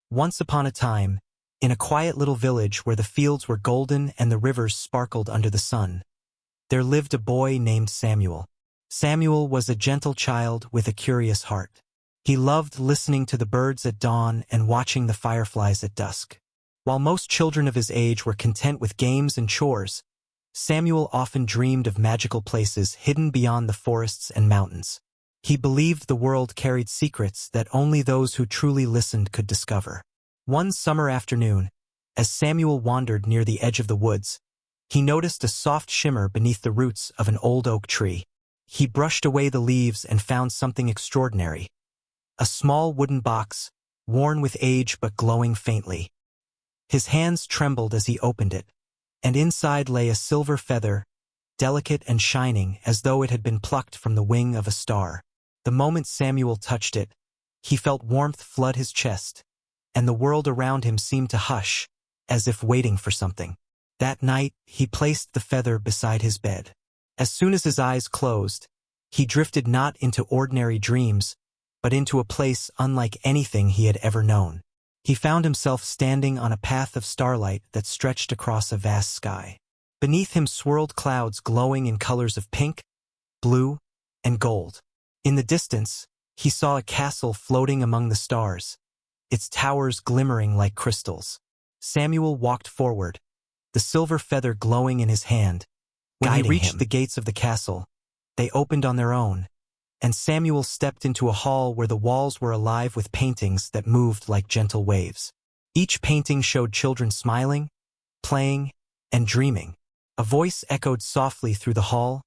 Once upon a time, in a quiet little village where the fields were golden and the rivers sparkled under the sun, there lived a boy named Samuel. Samuel was a gentle child with a curious heart. He loved listening to the birds at dawn and watching the fireflies at dusk. While most children of his age were content with games and chores, Samuel often dreamed of magical places hidden beyond the forests and mountains. He believed the world carried secrets that only those who truly listened could discover. One summer afternoon, as Samuel wandered near the edge of the woods, he noticed a soft shimmer beneath the roots of an old oak tree. He brushed away the leaves and found something extraordinary. A small wooden box, worn with age but glowing faintly. His hands trembled as he opened it, and inside lay a silver feather, delicate and shining as though it had been plucked from the wing of a star. The moment Samuel touched it, he felt warmth flood his chest, and the world around him seemed to hush, as if waiting for something. That night, he placed the feather beside his bed. As soon as his eyes closed, he drifted not into ordinary dreams, but into a place unlike anything he had ever known. He found himself standing on a path of starlight that stretched across a vast sky. Beneath him swirled clouds glowing in colors of pink, blue, and gold. In the distance, he saw a castle floating among the stars, its towers glimmering like crystals. Samuel walked forward, the silver feather glowing in his hand. When he reached the gates of the castle, they opened on their own, and Samuel stepped into a hall where the walls were alive with paintings that moved like gentle waves. Each painting showed children smiling, playing, and dreaming. A voice echoed softly through the hall,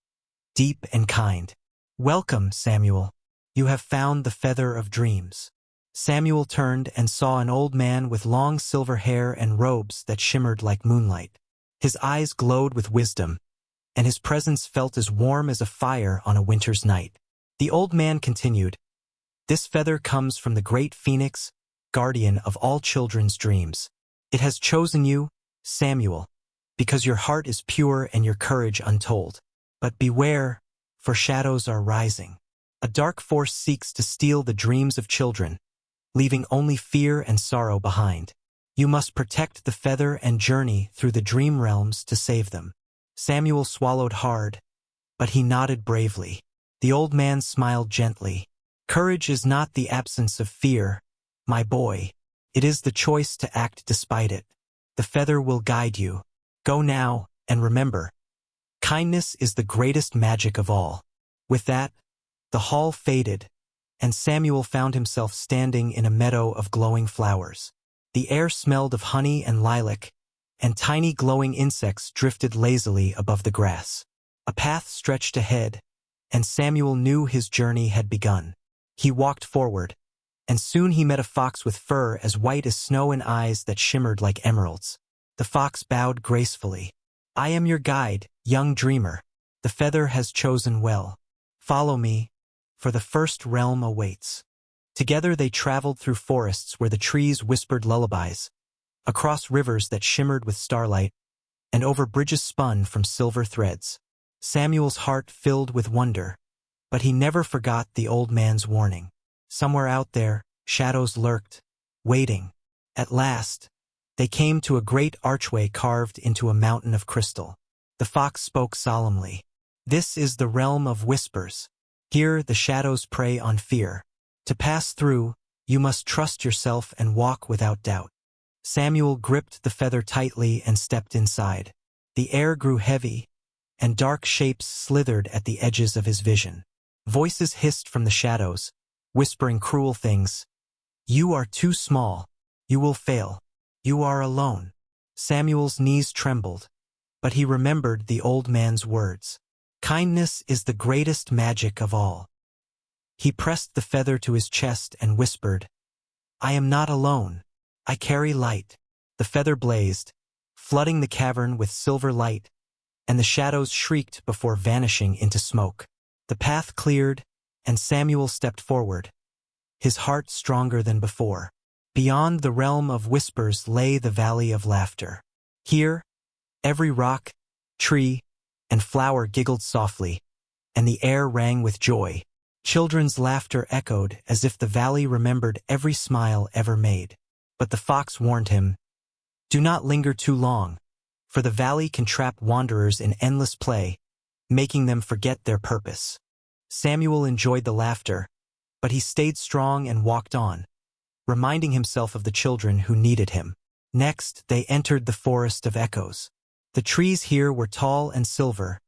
deep and kind. "Welcome, Samuel. You have found the feather of dreams." Samuel turned and saw an old man with long silver hair and robes that shimmered like moonlight. His eyes glowed with wisdom, and his presence felt as warm as a fire on a winter's night. The old man continued, "This feather comes from the great phoenix, guardian of all children's dreams. It has chosen you, Samuel, because your heart is pure and your courage untold. But beware, for shadows are rising. A dark force seeks to steal the dreams of children, leaving only fear and sorrow behind. You must protect the feather and journey through the dream realms to save them." Samuel swallowed hard, but he nodded bravely. The old man smiled gently. "Courage is not the absence of fear, my boy. It is the choice to act despite it. The feather will guide you. Go now, and remember, kindness is the greatest magic of all." With that, the hall faded, and Samuel found himself standing in a meadow of glowing flowers. The air smelled of honey and lilac, and tiny glowing insects drifted lazily above the grass. A path stretched ahead, and Samuel knew his journey had begun. He walked forward, and soon he met a fox with fur as white as snow and eyes that shimmered like emeralds. The fox bowed gracefully. "I am your guide, young dreamer. The feather has chosen well. Follow me, for the first realm awaits." Together they traveled through forests where the trees whispered lullabies, across rivers that shimmered with starlight, and over bridges spun from silver threads. Samuel's heart filled with wonder, but he never forgot the old man's warning. Somewhere out there, shadows lurked, waiting. At last, they came to a great archway carved into a mountain of crystal. The fox spoke solemnly. "This is the realm of whispers. Here the shadows prey on fear. To pass through, you must trust yourself and walk without doubt." Samuel gripped the feather tightly and stepped inside. The air grew heavy, and dark shapes slithered at the edges of his vision. Voices hissed from the shadows, whispering cruel things. "You are too small. You will fail. You are alone." Samuel's knees trembled, but he remembered the old man's words. Kindness is the greatest magic of all. He pressed the feather to his chest and whispered, "I am not alone. I carry light." The feather blazed, flooding the cavern with silver light, and the shadows shrieked before vanishing into smoke. The path cleared, and Samuel stepped forward, his heart stronger than before. Beyond the realm of whispers lay the valley of laughter. Here, every rock, tree, and flower giggled softly, and the air rang with joy. Children's laughter echoed as if the valley remembered every smile ever made. But the fox warned him, "Do not linger too long, for the valley can trap wanderers in endless play, making them forget their purpose." Samuel enjoyed the laughter, but he stayed strong and walked on, reminding himself of the children who needed him. Next, they entered the forest of echoes. The trees here were tall and silver,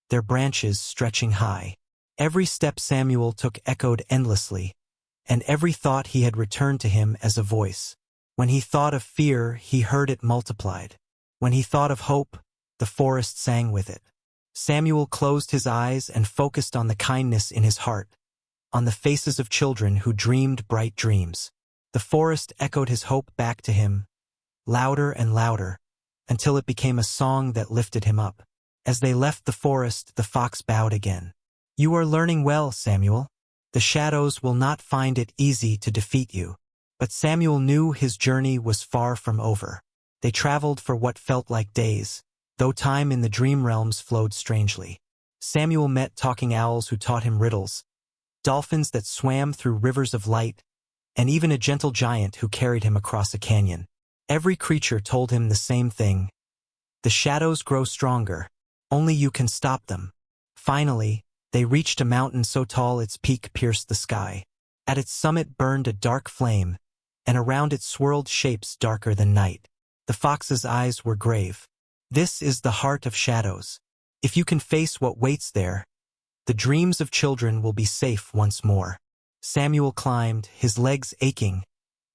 their branches stretching high. Every step Samuel took echoed endlessly, and every thought he had returned to him as a voice. When he thought of fear, he heard it multiplied. When he thought of hope, the forest sang with it. Samuel closed his eyes and focused on the kindness in his heart, on the faces of children who dreamed bright dreams. The forest echoed his hope back to him, louder and louder, until it became a song that lifted him up. As they left the forest, the fox bowed again. "You are learning well, Samuel. The shadows will not find it easy to defeat you." But Samuel knew his journey was far from over. They traveled for what felt like days, though time in the dream realms flowed strangely. Samuel met talking owls who taught him riddles, dolphins that swam through rivers of light, and even a gentle giant who carried him across a canyon. Every creature told him the same thing: the shadows grow stronger, only you can stop them. Finally, they reached a mountain so tall its peak pierced the sky. At its summit burned a dark flame, and around it swirled shapes darker than night. The fox's eyes were grave. "This is the heart of shadows. If you can face what waits there, the dreams of children will be safe once more." Samuel climbed, his legs aching,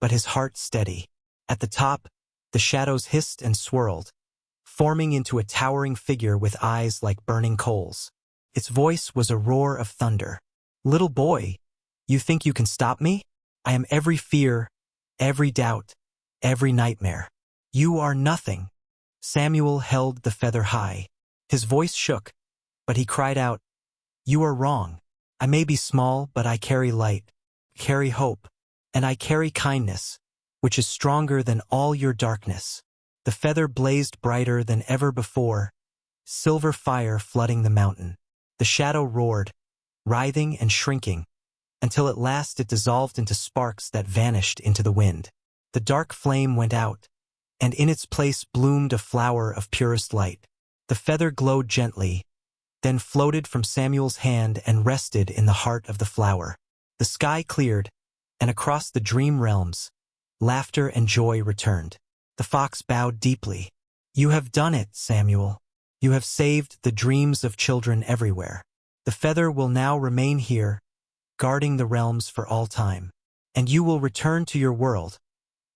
but his heart steady. At the top, the shadows hissed and swirled, forming into a towering figure with eyes like burning coals. Its voice was a roar of thunder. "Little boy, you think you can stop me? I am every fear, every doubt, every nightmare. You are nothing." Samuel held the feather high. His voice shook, but he cried out, "You are wrong. I may be small, but I carry light, carry hope, and I carry kindness, which is stronger than all your darkness." The feather blazed brighter than ever before, silver fire flooding the mountain. The shadow roared, writhing and shrinking, until at last it dissolved into sparks that vanished into the wind. The dark flame went out, and in its place bloomed a flower of purest light. The feather glowed gently, then floated from Samuel's hand and rested in the heart of the flower. The sky cleared, and across the dream realms, laughter and joy returned. The fox bowed deeply. "You have done it, Samuel. You have saved the dreams of children everywhere. The feather will now remain here, guarding the realms for all time. And you will return to your world,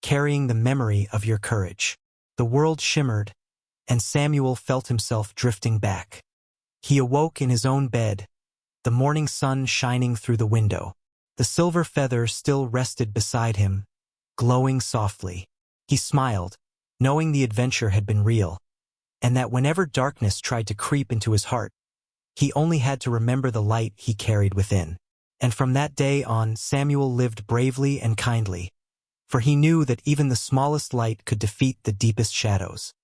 carrying the memory of your courage." The world shimmered, and Samuel felt himself drifting back. He awoke in his own bed, the morning sun shining through the window. The silver feather still rested beside him, glowing softly. He smiled, knowing the adventure had been real, and that whenever darkness tried to creep into his heart, he only had to remember the light he carried within. And from that day on, Samuel lived bravely and kindly, for he knew that even the smallest light could defeat the deepest shadows.